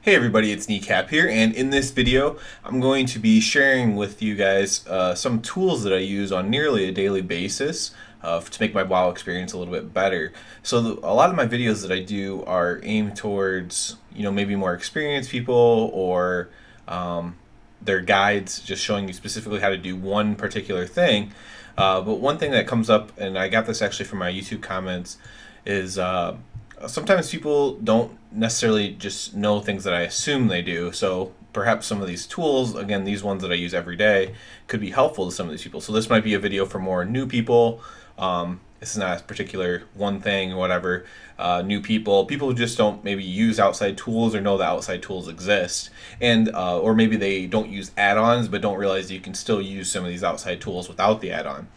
Hey everybody, it's Kneecap here, and in this video, I'm going to be sharing with you guys some tools that I use on nearly a daily basis to make my WoW experience a little bit better. So a lot of my videos that I do are aimed towards, maybe more experienced people or their guides, just showing you specifically how to do one particular thing. But one thing that comes up, and I got this actually from my YouTube comments, is sometimes people don't necessarily just know things that I assume they do. So perhaps some of these tools, again, these ones that I use every day, could be helpful to some of these people. So this might be a video for more new people. This is not a particular one thing or whatever. New people who just don't maybe use outside tools or know that outside tools exist, and or maybe they don't use add-ons but don't realize that you can still use some of these outside tools without the add-on.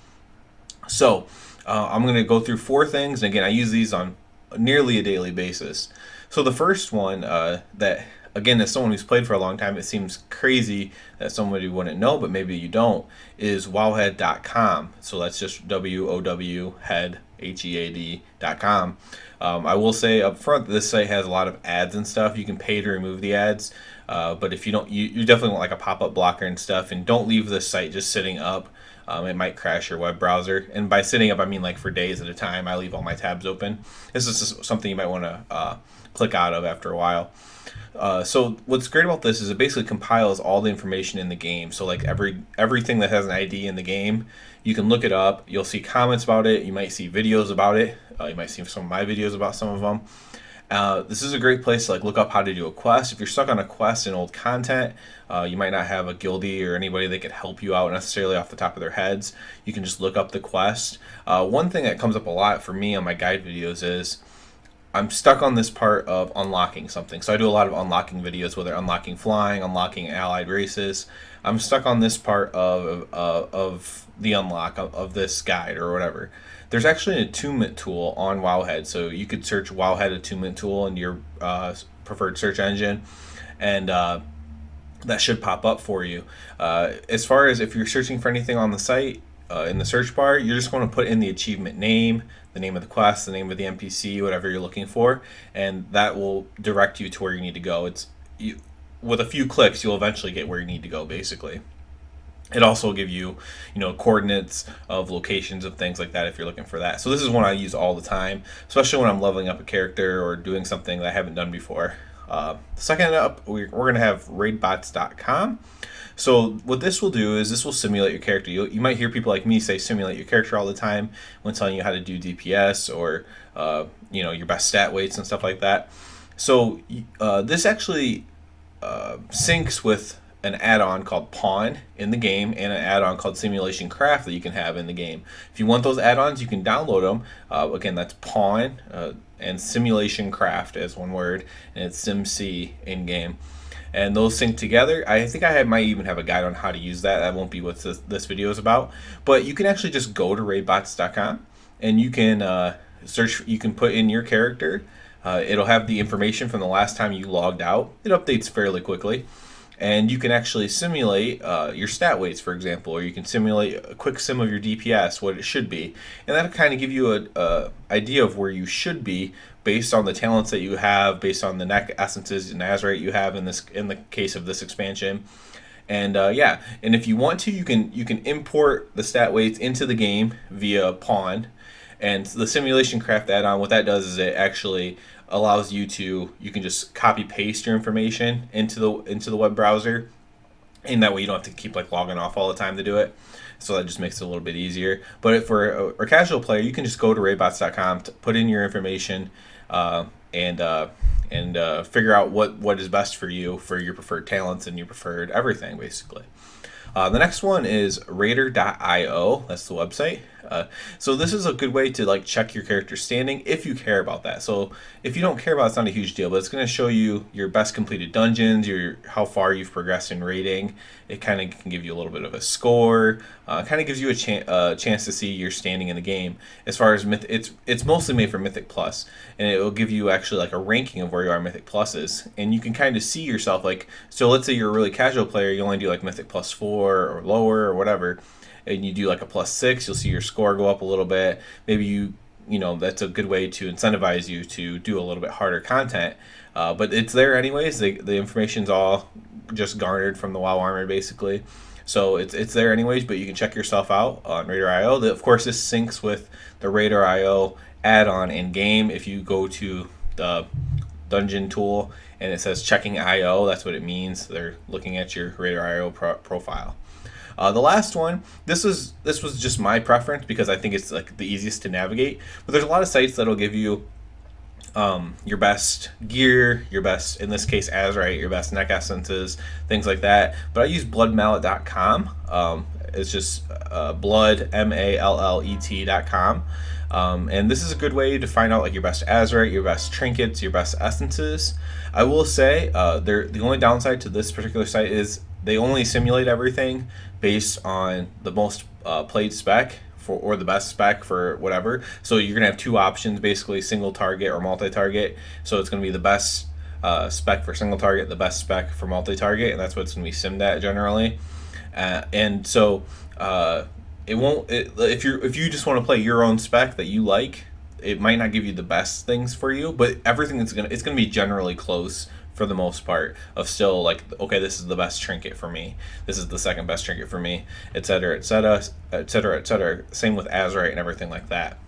So I'm going to go through four things, and again, I use these on nearly a daily basis. So the first one that, again, as someone who's played for a long time, it seems crazy that somebody wouldn't know, but maybe you don't, is wowhead.com. So that's just WOW head, HEAD.com. I will say up front, this site has a lot of ads and stuff. You can pay to remove the ads, but if you don't, you definitely want like a pop-up blocker and stuff, and don't leave this site just sitting up. It might crash your web browser. And by sitting up, I mean like for days at a time. I leave all my tabs open. This is just something you might want to click out of after a while. So what's great about this is it basically compiles all the information in the game. So like everything that has an ID in the game, you can look it up. You'll see comments about it. You might see videos about it. You might see some of my videos about some of them. This is a great place to like look up how to do a quest. If you're stuck on a quest in old content, you might not have a guildie or anybody that could help you out necessarily off the top of their heads. You can just look up the quest. One thing that comes up a lot for me on my guide videos is I'm stuck on this part of unlocking something. So I do a lot of unlocking videos, whether unlocking flying, unlocking allied races. I'm stuck on this part of the unlock of this guide or whatever. There's actually an attunement tool on Wowhead, so you could search Wowhead attunement tool in your preferred search engine, and that should pop up for you. As far as if you're searching for anything on the site, in the search bar, you're just going to put in the achievement name, the name of the quest, the name of the NPC, whatever you're looking for, and that will direct you to where you need to go. With a few clicks, you'll eventually get where you need to go, basically. It also will give you, coordinates of locations of things like that if you're looking for that. So this is one I use all the time, especially when I'm leveling up a character or doing something that I haven't done before. Second up, we're going to have raidbots.com. So what this will do is this will simulate your character. You might hear people like me say simulate your character all the time when telling you how to do DPS or your best stat weights and stuff like that. So this actually syncs with an add-on called Pawn in the game and an add-on called Simulation Craft that you can have in the game. If you want those add-ons, you can download them. Again, that's Pawn and Simulation Craft as one word, and it's SimC in game. And those sync together. I think might even have a guide on how to use that. That won't be what this video is about. But you can actually just go to raidbots.com and you can search. You can put in your character. It'll have the information from the last time you logged out. It updates fairly quickly. And you can actually simulate your stat weights, for example, or you can simulate a quick sim of your DPS, what it should be. And that'll kind of give you a idea of where you should be based on the talents that you have, based on the neck essences and Azerite you have in the case of this expansion. And and if you want to, you can import the stat weights into the game via Pawn. And the Simulation Craft add-on, what that does is it actually allows you can just copy paste your information into the web browser, and that way you don't have to keep like logging off all the time to do it. So that just makes it a little bit easier. But for a casual player, you can just go to raidbots.com, put in your information, and figure out what is best for you for your preferred talents and your preferred everything, basically. The next one is raider.io. That's the website. So this is a good way to like check your character's standing if you care about that. So if you don't care about it, it's not a huge deal, but it's going to show you your best completed dungeons, how far you've progressed in raiding. It kind of can give you a little bit of a score. Kind of gives you a chance to see your standing in the game. As far as it's mostly made for Mythic Plus, and it will give you actually like a ranking of where you are in Mythic Pluses, and you can kind of see yourself like. So let's say you're a really casual player, you only do like Mythic Plus 4 or lower or whatever, and you do like a +6, you'll see your score go up a little bit. Maybe that's a good way to incentivize you to do a little bit harder content But it's there anyways. The information's all just garnered from the WoW Armor basically. So it's there anyways, but you can check yourself out on Radar.io. Of course, this syncs with the Radar.io add-on in game. If you go to the dungeon tool and it says checking IO, that's what it means. They're looking at your Radar.io profile. The last one, this was just my preference because I think it's like the easiest to navigate. But there's a lot of sites that'll give you your best gear, your best, in this case, Azerite, your best neck essences, things like that. But I use bloodmallet.com. It's just blood, MALLET.com. And this is a good way to find out like your best Azerite, your best trinkets, your best essences. I will say the only downside to this particular site is they only simulate everything based on the most played spec or the best spec for whatever. So you're gonna have two options, basically single target or multi-target. So it's gonna be the best spec for single target, the best spec for multi-target, and that's what it's gonna be simmed at generally. And so it won't. If you just want to play your own spec that you like, it might not give you the best things for you, but everything it's gonna be generally close for the most part, of still like, okay, this is the best trinket for me, this is the second best trinket for me, etc., etc., etc., etc. Same with Azerite and everything like that.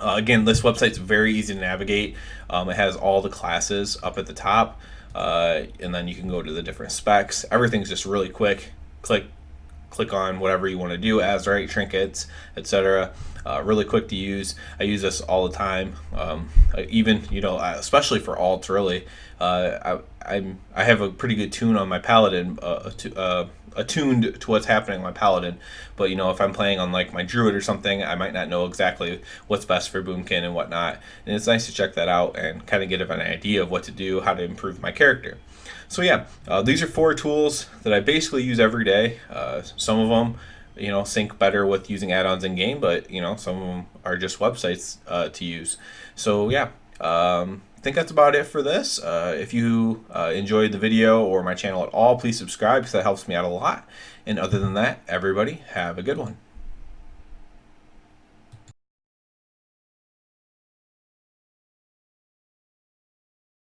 Again, this website's very easy to navigate. It has all the classes up at the top, and then you can go to the different specs. Everything's just really quick. Click on whatever you want to do, Azerite, trinkets, etc. Really quick to use. I use this all the time. Even especially for alts, really. I have a pretty good tune on my paladin, attuned to what's happening on my paladin. But if I'm playing on like my druid or something, I might not know exactly what's best for boomkin and whatnot. And it's nice to check that out and kind of get an idea of what to do, how to improve my character. So yeah, these are 4 tools that I basically use every day. Some of them, sync better with using add-ons in game, but some of them are just websites to use. So yeah, I think that's about it for this. If you enjoyed the video or my channel at all, please subscribe because that helps me out a lot. And other than that, everybody have a good one.